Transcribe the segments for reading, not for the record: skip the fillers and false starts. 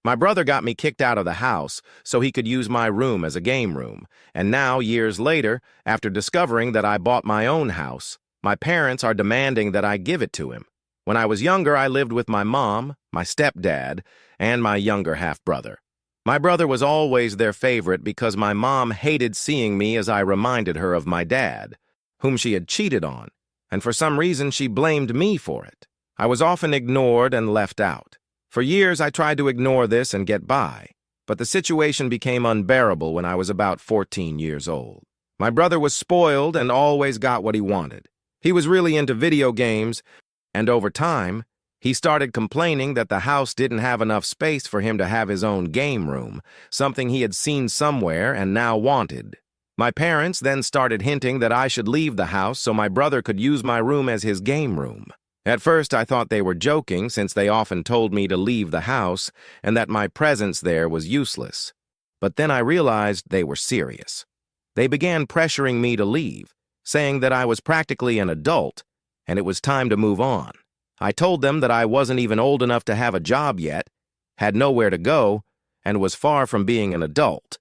My brother got me kicked out of the house so he could use my room as a game room, and now, years later, after discovering that I bought my own house, my parents are demanding that I give it to him. When I was younger, I lived with my mom, my stepdad, and my younger half-brother. My brother was always their favorite because my mom hated seeing me as I reminded her of my dad, whom she had cheated on, and for some reason she blamed me for it. I was often ignored and left out. For years, I tried to ignore this and get by, but the situation became unbearable when I was about 14 years old. My brother was spoiled and always got what he wanted. He was really into video games, and over time, he started complaining that the house didn't have enough space for him to have his own game room, something he had seen somewhere and now wanted. My parents then started hinting that I should leave the house so my brother could use my room as his game room. At first, I thought they were joking since they often told me to leave the house and that my presence there was useless. But then I realized they were serious. They began pressuring me to leave, saying that I was practically an adult and it was time to move on. I told them that I wasn't even old enough to have a job yet, had nowhere to go, and was far from being an adult.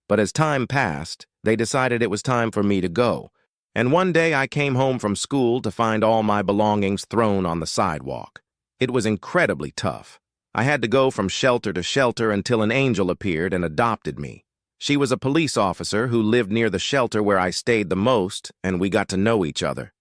But as time passed, they decided it was time for me to go. And one day I came home from school to find all my belongings thrown on the sidewalk. It was incredibly tough. I had to go from shelter to shelter until an angel appeared and adopted me. She was a police officer who lived near the shelter where I stayed the most, and we got to know each other.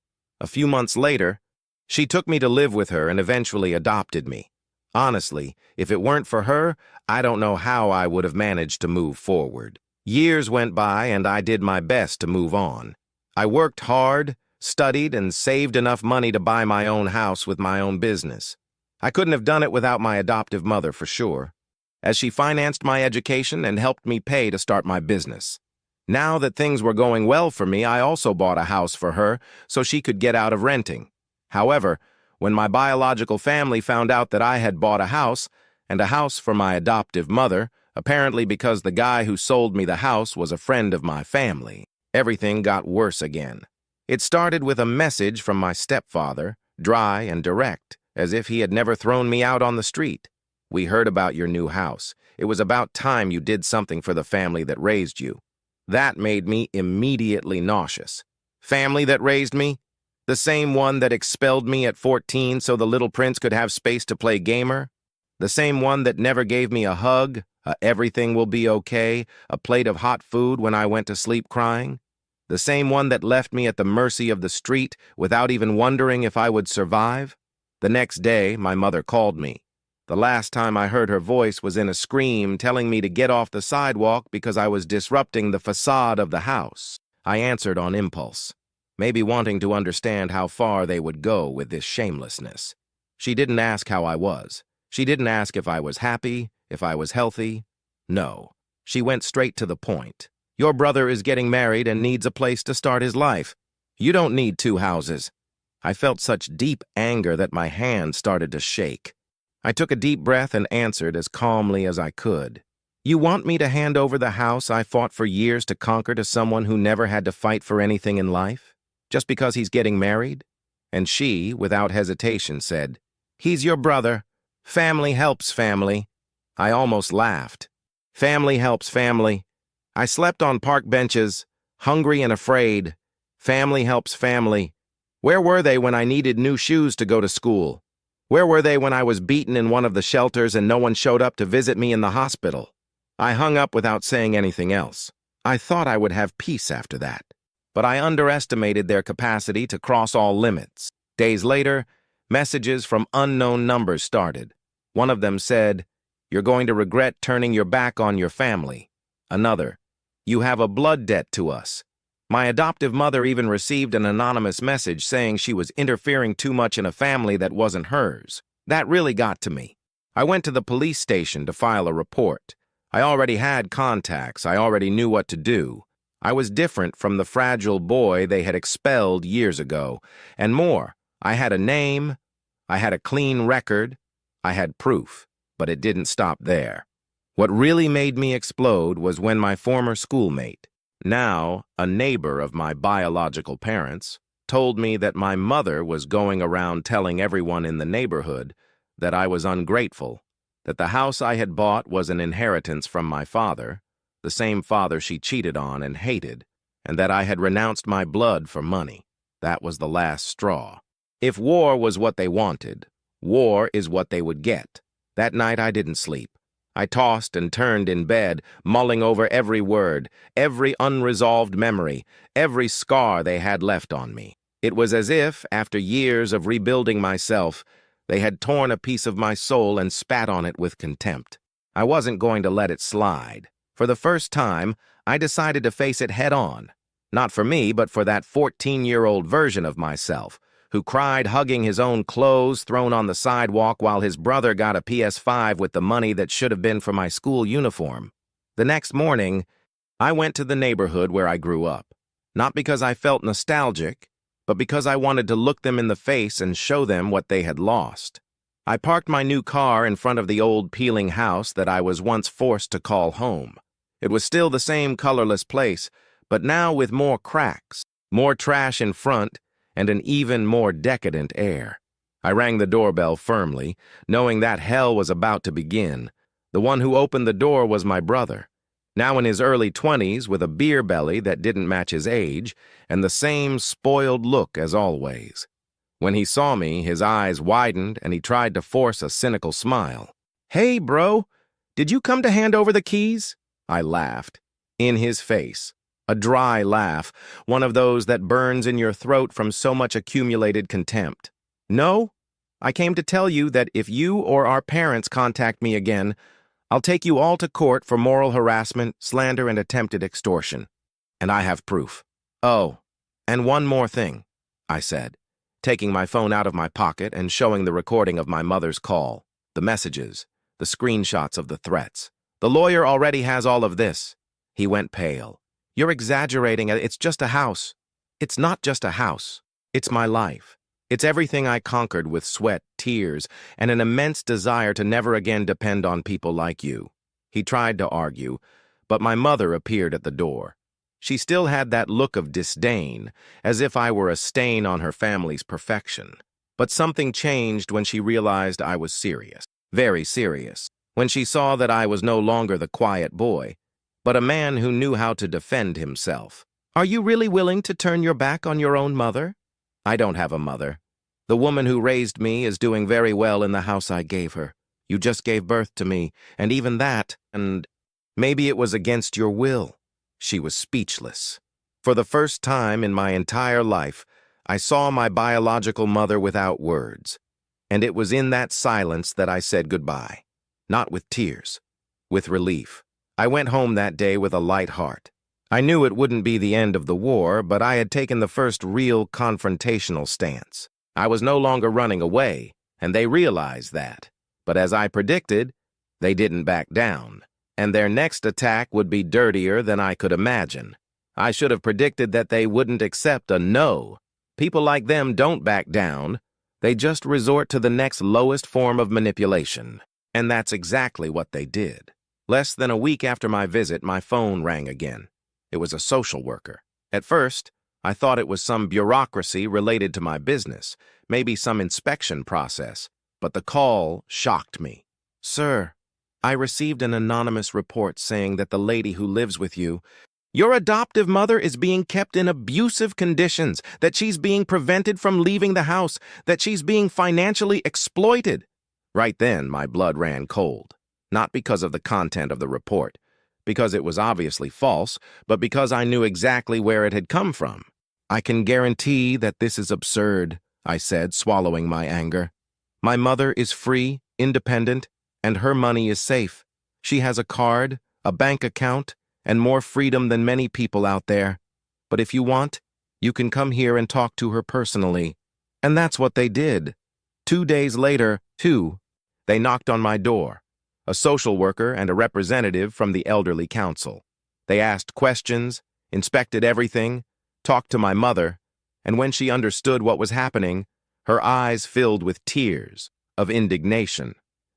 A few months later, she took me to live with her and eventually adopted me. Honestly, if it weren't for her, I don't know how I would have managed to move forward. Years went by and I did my best to move on. I worked hard, studied, and saved enough money to buy my own house with my own business. I couldn't have done it without my adoptive mother for sure, as she financed my education and helped me pay to start my business. Now that things were going well for me, I also bought a house for her so she could get out of renting. However, when my biological family found out that I had bought a house, and a house for my adoptive mother, apparently because the guy who sold me the house was a friend of my family, everything got worse again. It started with a message from my stepfather, dry and direct, as if he had never thrown me out on the street. "We heard about your new house. It was about time you did something for the family that raised you." That made me immediately nauseous. Family that raised me? The same one that expelled me at 14 so the little prince could have space to play gamer? The same one that never gave me a hug, everything will be okay, a plate of hot food when I went to sleep crying? The same one that left me at the mercy of the street without even wondering if I would survive? The next day, my mother called me. The last time I heard her voice was in a scream telling me to get off the sidewalk because I was disrupting the facade of the house. I answered on impulse, maybe wanting to understand how far they would go with this shamelessness. She didn't ask how I was. She didn't ask if I was happy, if I was healthy. No, she went straight to the point. "Your brother is getting married and needs a place to start his life. You don't need 2 houses." I felt such deep anger that my hand started to shake. I took a deep breath and answered as calmly as I could. "You want me to hand over the house I fought for years to conquer to someone who never had to fight for anything in life? Just because he's getting married?" And she, without hesitation, said, "He's your brother. Family helps family." I almost laughed. Family helps family. I slept on park benches, hungry and afraid. Family helps family. Where were they when I needed new shoes to go to school? Where were they when I was beaten in one of the shelters and no one showed up to visit me in the hospital? I hung up without saying anything else. I thought I would have peace after that, but I underestimated their capacity to cross all limits. Days later, messages from unknown numbers started. One of them said, "You're going to regret turning your back on your family." Another, "You have a blood debt to us." My adoptive mother even received an anonymous message saying she was interfering too much in a family that wasn't hers. That really got to me. I went to the police station to file a report. I already had contacts. I already knew what to do. I was different from the fragile boy they had expelled years ago. And more, I had a name, I had a clean record, I had proof. But it didn't stop there. What really made me explode was when my former schoolmate, now a neighbor of my biological parents, told me that my mother was going around telling everyone in the neighborhood that I was ungrateful, that the house I had bought was an inheritance from my father, the same father she cheated on and hated, and that I had renounced my blood for money. That was the last straw. If war was what they wanted, war is what they would get. That night I didn't sleep. I tossed and turned in bed, mulling over every word, every unresolved memory, every scar they had left on me. It was as if, after years of rebuilding myself, they had torn a piece of my soul and spat on it with contempt. I wasn't going to let it slide. For the first time, I decided to face it head-on. Not for me, but for that 14-year-old version of myself, who cried hugging his own clothes thrown on the sidewalk while his brother got a PS5 with the money that should have been for my school uniform. The next morning, I went to the neighborhood where I grew up, not because I felt nostalgic, but because I wanted to look them in the face and show them what they had lost. I parked my new car in front of the old peeling house that I was once forced to call home. It was still the same colorless place, but now with more cracks, more trash in front, and an even more decadent air. I rang the doorbell firmly, knowing that hell was about to begin. The one who opened the door was my brother, now in his early 20s with a beer belly that didn't match his age, and the same spoiled look as always. When he saw me, his eyes widened and he tried to force a cynical smile. "Hey, bro, did you come to hand over the keys?" I laughed. In his face. A dry laugh, one of those that burns in your throat from so much accumulated contempt. "No, I came to tell you that if you or our parents contact me again, I'll take you all to court for moral harassment, slander, and attempted extortion. And I have proof. Oh, and one more thing," I said, taking my phone out of my pocket and showing the recording of my mother's call, the messages, the screenshots of the threats. "The lawyer already has all of this." He went pale. "You're exaggerating. It's just a house." "It's not just a house. It's my life. It's everything I conquered with sweat, tears, and an immense desire to never again depend on people like you." He tried to argue, but my mother appeared at the door. She still had that look of disdain, as if I were a stain on her family's perfection. But something changed when she realized I was serious, very serious, when she saw that I was no longer the quiet boy, but a man who knew how to defend himself. "Are you really willing to turn your back on your own mother?" "I don't have a mother. The woman who raised me is doing very well in the house I gave her. You just gave birth to me, and even that, and maybe it was against your will." She was speechless. For the first time in my entire life, I saw my biological mother without words, and it was in that silence that I said goodbye. Not with tears, with relief. I went home that day with a light heart. I knew it wouldn't be the end of the war, but I had taken the first real confrontational stance. I was no longer running away, and they realized that. But as I predicted, they didn't back down, and their next attack would be dirtier than I could imagine. I should have predicted that they wouldn't accept a no. People like them don't back down. They just resort to the next lowest form of manipulation. And that's exactly what they did. Less than a week after my visit, my phone rang again. It was a social worker. At first, I thought it was some bureaucracy related to my business, maybe some inspection process, but the call shocked me. "Sir, I received an anonymous report saying that the lady who lives with you, your adoptive mother, is being kept in abusive conditions, that she's being prevented from leaving the house, that she's being financially exploited." Right then, my blood ran cold. Not because of the content of the report, because it was obviously false, but because I knew exactly where it had come from. "I can guarantee that this is absurd," I said, swallowing my anger. "My mother is free, independent, and her money is safe. She has a card, a bank account, and more freedom than many people out there. But if you want, you can come here and talk to her personally." And that's what they did. 2 days later, they knocked on my door. A social worker and a representative from the elderly council. They asked questions, inspected everything, talked to my mother, and when she understood what was happening, her eyes filled with tears of indignation.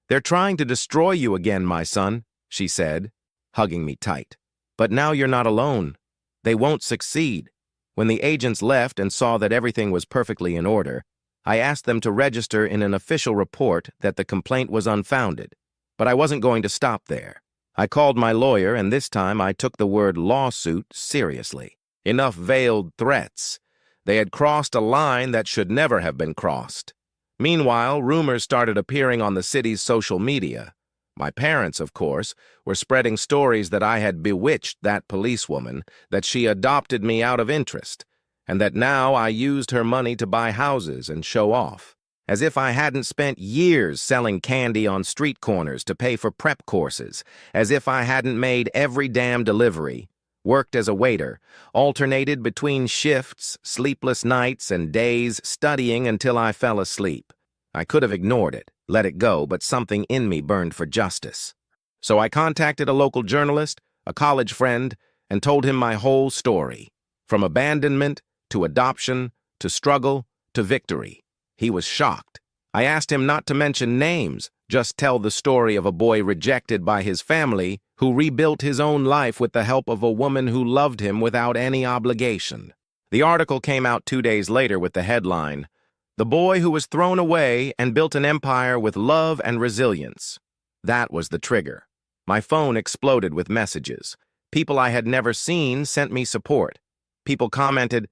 "They're trying to destroy you again, my son," she said, hugging me tight. "But now you're not alone. They won't succeed." When the agents left and saw that everything was perfectly in order, I asked them to register in an official report that the complaint was unfounded. But I wasn't going to stop there. I called my lawyer, and this time I took the word lawsuit seriously. Enough veiled threats. They had crossed a line that should never have been crossed. Meanwhile, rumors started appearing on the city's social media. My parents, of course, were spreading stories that I had bewitched that policewoman, that she adopted me out of interest, and that now I used her money to buy houses and show off. As if I hadn't spent years selling candy on street corners to pay for prep courses, as if I hadn't made every damn delivery, worked as a waiter, alternated between shifts, sleepless nights, and days studying until I fell asleep. I could have ignored it, let it go, but something in me burned for justice. So I contacted a local journalist, a college friend, and told him my whole story, from abandonment to adoption to struggle to victory. He was shocked. I asked him not to mention names, just tell the story of a boy rejected by his family who rebuilt his own life with the help of a woman who loved him without any obligation. The article came out 2 days later with the headline, "The Boy Who Was Thrown Away and Built an Empire with Love and Resilience." That was the trigger. My phone exploded with messages. People I had never seen sent me support. People commented,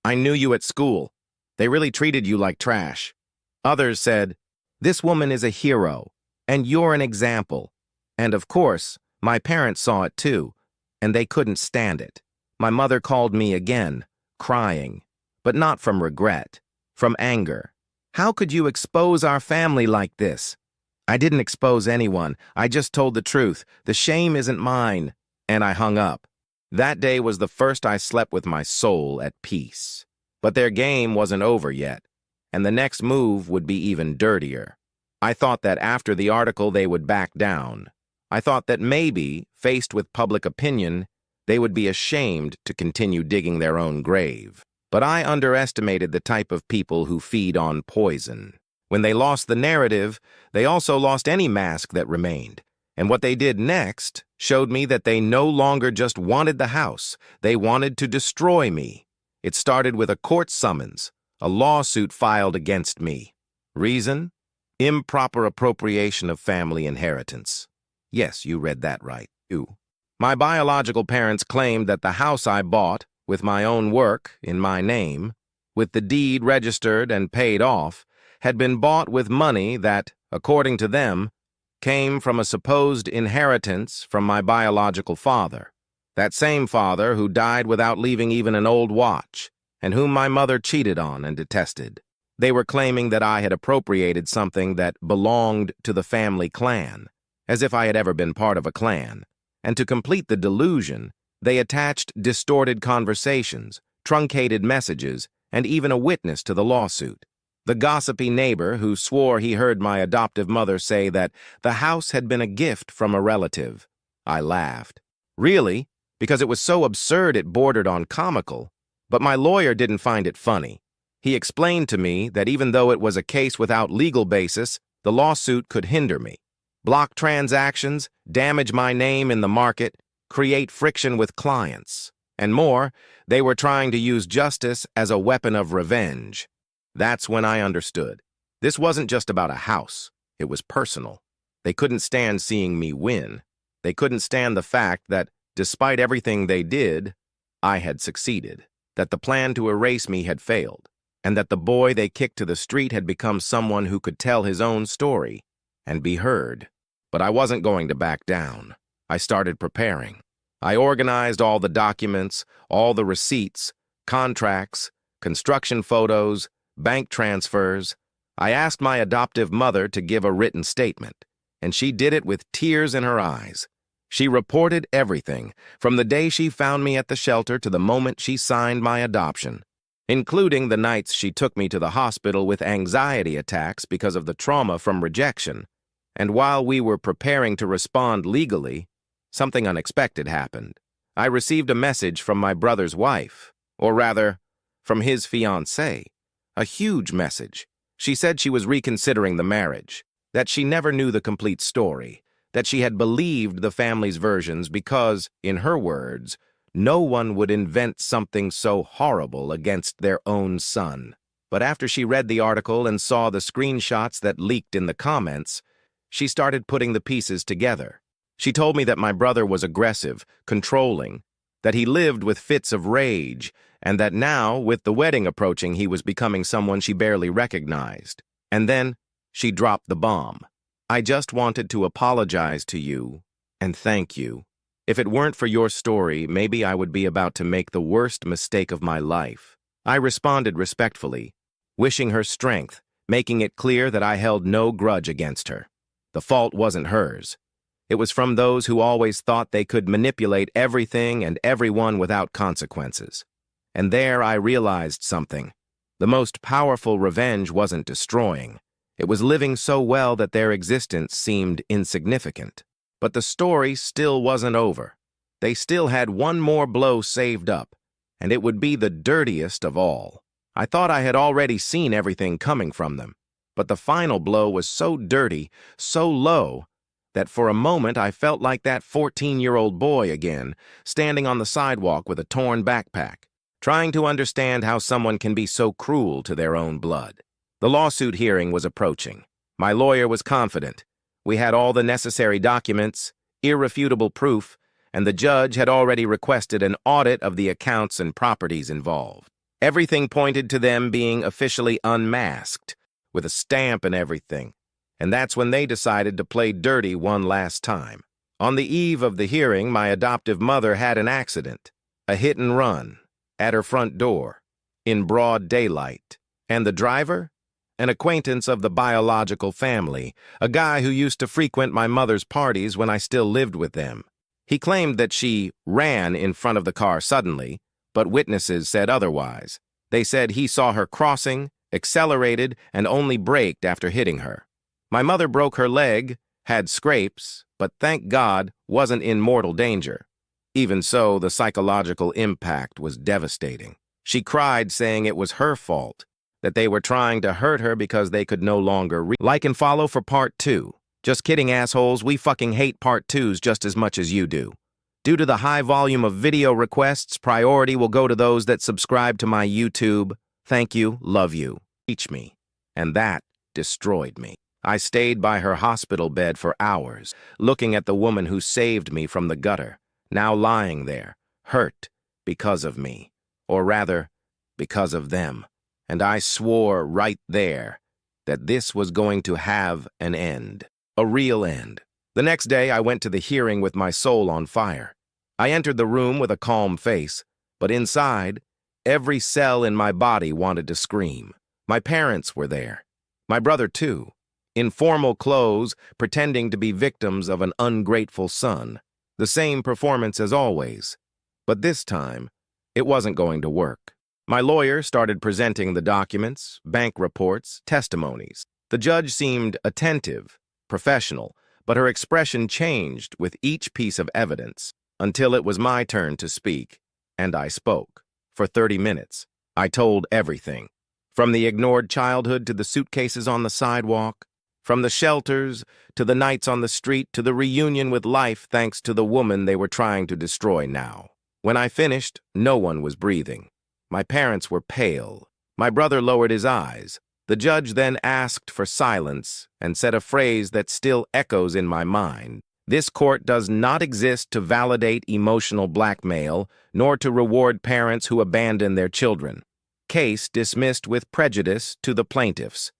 "I knew you at school. They really treated you like trash." Others said, "This woman is a hero, and you're an example." And of course, my parents saw it too, and they couldn't stand it. My mother called me again, crying, but not from regret, from anger. "How could you expose our family like this?" I didn't expose anyone. I just told the truth. The shame isn't mine. And I hung up. That day was the first I slept with my soul at peace. But their game wasn't over yet, and the next move would be even dirtier. I thought that after the article they would back down. I thought that maybe, faced with public opinion, they would be ashamed to continue digging their own grave. But I underestimated the type of people who feed on poison. When they lost the narrative, they also lost any mask that remained. And what they did next showed me that they no longer just wanted the house, they wanted to destroy me. It started with a court summons, a lawsuit filed against me. Reason? Improper appropriation of family inheritance. Yes, you read that right. My biological parents claimed that the house I bought, with my own work, in my name, with the deed registered and paid off, had been bought with money that, according to them, came from a supposed inheritance from my biological father. That same father who died without leaving even an old watch, and whom my mother cheated on and detested. They were claiming that I had appropriated something that belonged to the family clan, as if I had ever been part of a clan. And to complete the delusion, they attached distorted conversations, truncated messages, and even a witness to the lawsuit. The gossipy neighbor who swore he heard my adoptive mother say that the house had been a gift from a relative. I laughed. Really? Because it was so absurd it bordered on comical. But my lawyer didn't find it funny. He explained to me that even though it was a case without legal basis, the lawsuit could hinder me, block transactions, damage my name in the market, create friction with clients. And more, they were trying to use justice as a weapon of revenge. That's when I understood. This wasn't just about a house. It was personal. They couldn't stand seeing me win. They couldn't stand the fact that, despite everything they did, I had succeeded, that the plan to erase me had failed, and that the boy they kicked to the street had become someone who could tell his own story and be heard. But I wasn't going to back down. I started preparing. I organized all the documents, all the receipts, contracts, construction photos, bank transfers. I asked my adoptive mother to give a written statement, and she did it with tears in her eyes. She reported everything, from the day she found me at the shelter to the moment she signed my adoption, including the nights she took me to the hospital with anxiety attacks because of the trauma from rejection. And while we were preparing to respond legally, something unexpected happened. I received a message from my brother's wife, or rather, from his fiancée. A huge message. She said she was reconsidering the marriage, that she never knew the complete story, that she had believed the family's versions because, in her words, no one would invent something so horrible against their own son. But after she read the article and saw the screenshots that leaked in the comments, She started putting the pieces together. She told me that my brother was aggressive, controlling, that he lived with fits of rage, and that now, with the wedding approaching, he was becoming someone she barely recognized. And then, she dropped the bomb. I just wanted to apologize to you and thank you. If it weren't for your story, maybe I would be about to make the worst mistake of my life. I responded respectfully, wishing her strength, making it clear that I held no grudge against her. The fault wasn't hers. It was from those who always thought they could manipulate everything and everyone without consequences. And there I realized something. The most powerful revenge wasn't destroying. It was living so well that their existence seemed insignificant. But the story still wasn't over. They still had one more blow saved up, and it would be the dirtiest of all. I thought I had already seen everything coming from them, but the final blow was so dirty, so low, that for a moment I felt like that 14-year-old boy again, standing on the sidewalk with a torn backpack, trying to understand how someone can be so cruel to their own blood. The lawsuit hearing was approaching. My lawyer was confident. We had all the necessary documents, irrefutable proof, and the judge had already requested an audit of the accounts and properties involved. Everything pointed to them being officially unmasked, with a stamp and everything. And that's when they decided to play dirty one last time. On the eve of the hearing, my adoptive mother had an accident, a hit and run, at her front door, in broad daylight. And the driver? An acquaintance of the biological family, a guy who used to frequent my mother's parties when I still lived with them. He claimed that she ran in front of the car suddenly, but witnesses said otherwise. They said he saw her crossing, accelerated, and only braked after hitting her. My mother broke her leg, had scrapes, but thank God wasn't in mortal danger. Even so, the psychological impact was devastating. She cried, saying it was her fault, that they were trying to hurt her because they could no longer like and follow for part 2. Just kidding, assholes, we fucking hate part 2s just as much as you do. Due to the high volume of video requests, priority will go to those that subscribe to my YouTube. Thank you, love you. Reach me. And that destroyed me. I stayed by her hospital bed for hours, looking at the woman who saved me from the gutter, now lying there, hurt because of me, or rather, because of them. And I swore right there that this was going to have an end, a real end. The next day, I went to the hearing with my soul on fire. I entered the room with a calm face, but inside, every cell in my body wanted to scream. My parents were there. My brother, too. In formal clothes, pretending to be victims of an ungrateful son. The same performance as always. But this time, it wasn't going to work. My lawyer started presenting the documents, bank reports, testimonies. The judge seemed attentive, professional, but her expression changed with each piece of evidence until it was my turn to speak, and I spoke. For 30 minutes, I told everything. From the ignored childhood to the suitcases on the sidewalk, from the shelters, to the nights on the street, to the reunion with life thanks to the woman they were trying to destroy now. When I finished, no one was breathing. My parents were pale. My brother lowered his eyes. The judge then asked for silence and said a phrase that still echoes in my mind. This court does not exist to validate emotional blackmail, nor to reward parents who abandon their children. Case dismissed with prejudice to the plaintiffs.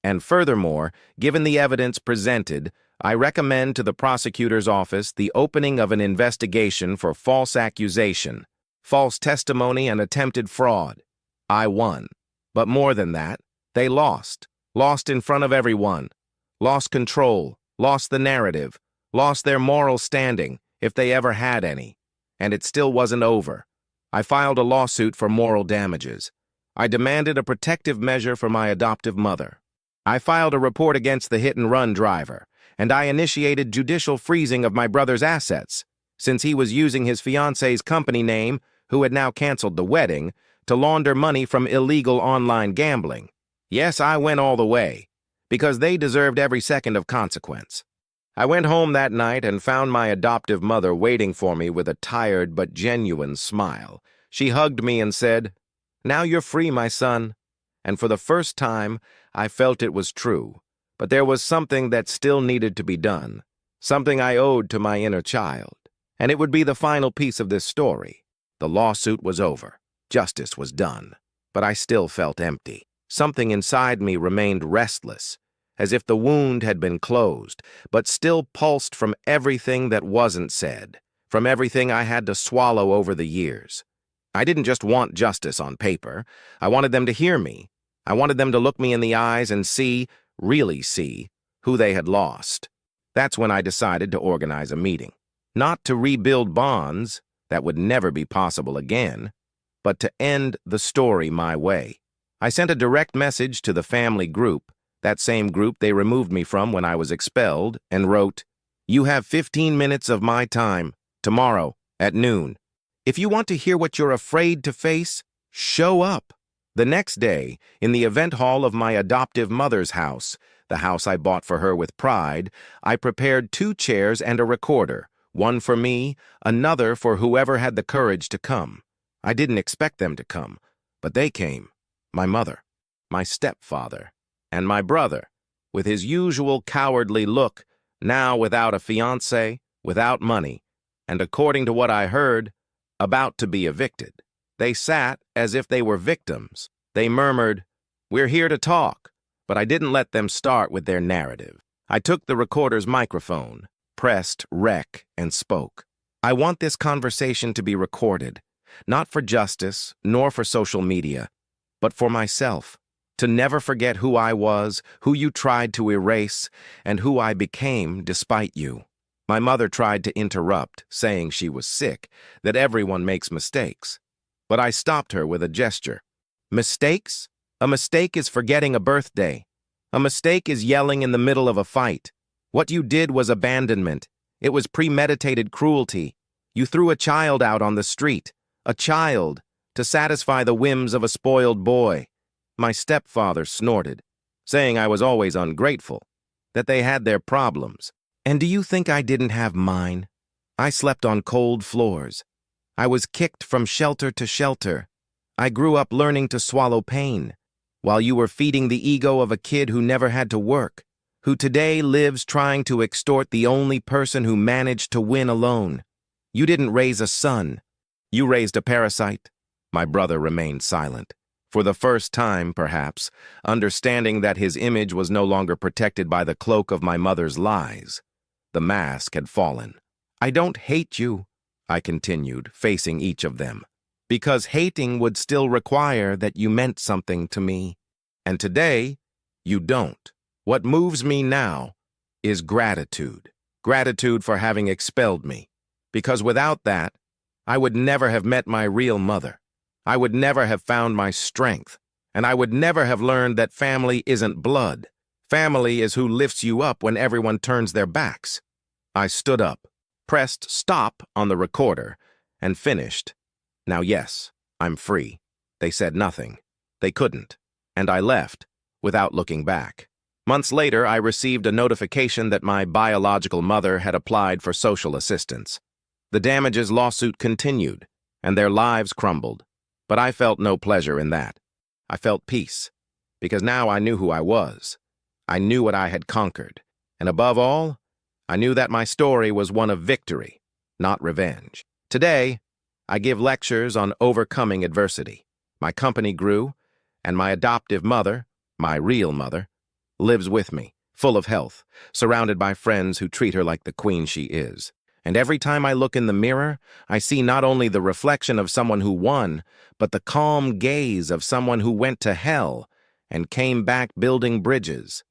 And furthermore, given the evidence presented, I recommend to the prosecutor's office the opening of an investigation for false accusation, false testimony, and attempted fraud. I won. But more than that, they lost. Lost in front of everyone. Lost control. Lost the narrative. Lost their moral standing, if they ever had any. And it still wasn't over. I filed a lawsuit for moral damages. I demanded a protective measure for my adoptive mother. I filed a report against the hit-and-run driver, and I initiated judicial freezing of my brother's assets, since he was using his fiancée's company name, who had now canceled the wedding, to launder money from illegal online gambling. Yes, I went all the way, because they deserved every second of consequence. I went home that night and found my adoptive mother waiting for me with a tired but genuine smile. She hugged me and said, "Now you're free, my son." And for the first time, I felt it was true. But there was something that still needed to be done, something I owed to my inner child. And it would be the final piece of this story. The lawsuit was over. Justice was done. But I still felt empty. Something inside me remained restless, as if the wound had been closed, but still pulsed from everything that wasn't said, from everything I had to swallow over the years. I didn't just want justice on paper. I wanted them to hear me. I wanted them to look me in the eyes and see, really see, who they had lost. That's when I decided to organize a meeting. Not to rebuild bonds, that would never be possible again, but to end the story my way. I sent a direct message to the family group, that same group they removed me from when I was expelled, and wrote, "You have 15 minutes of my time, tomorrow, at noon. If you want to hear what you're afraid to face, show up." The next day, in the event hall of my adoptive mother's house, the house I bought for her with pride, I prepared 2 chairs and a recorder, one for me, another for whoever had the courage to come. I didn't expect them to come, but they came. My mother, my stepfather, and my brother, with his usual cowardly look, now without a fiancé, without money, and according to what I heard, about to be evicted. They sat as if they were victims. They murmured, "We're here to talk," but I didn't let them start with their narrative. I took the recorder's microphone, pressed rec, and spoke. I want this conversation to be recorded, not for justice, nor for social media, but for myself, to never forget who I was, who you tried to erase, and who I became despite you. My mother tried to interrupt, saying she was sick, that everyone makes mistakes. But I stopped her with a gesture. Mistakes? A mistake is forgetting a birthday. A mistake is yelling in the middle of a fight. What you did was abandonment. It was premeditated cruelty. You threw a child out on the street. A child, to satisfy the whims of a spoiled boy. My stepfather snorted, saying I was always ungrateful, that they had their problems. And do you think I didn't have mine? I slept on cold floors. I was kicked from shelter to shelter. I grew up learning to swallow pain, while you were feeding the ego of a kid who never had to work, who today lives trying to extort the only person who managed to win alone. You didn't raise a son. You raised a parasite. My brother remained silent. For the first time, perhaps, understanding that his image was no longer protected by the cloak of my mother's lies. The mask had fallen. I don't hate you, I continued, facing each of them, because hating would still require that you meant something to me. And today, you don't. What moves me now is gratitude. Gratitude for having expelled me. Because without that, I would never have met my real mother. I would never have found my strength. And I would never have learned that family isn't blood. Family is who lifts you up when everyone turns their backs. I stood up, pressed stop on the recorder, and finished. Now yes, I'm free. They said nothing. They couldn't. And I left, without looking back. Months later, I received a notification that my biological mother had applied for social assistance. The damages lawsuit continued, and their lives crumbled. But I felt no pleasure in that. I felt peace, because now I knew who I was. I knew what I had conquered, and above all, I knew that my story was one of victory, not revenge. Today, I give lectures on overcoming adversity. My company grew, and my adoptive mother, my real mother, lives with me, full of health, surrounded by friends who treat her like the queen she is. And every time I look in the mirror, I see not only the reflection of someone who won, but the calm gaze of someone who went to hell and came back building bridges.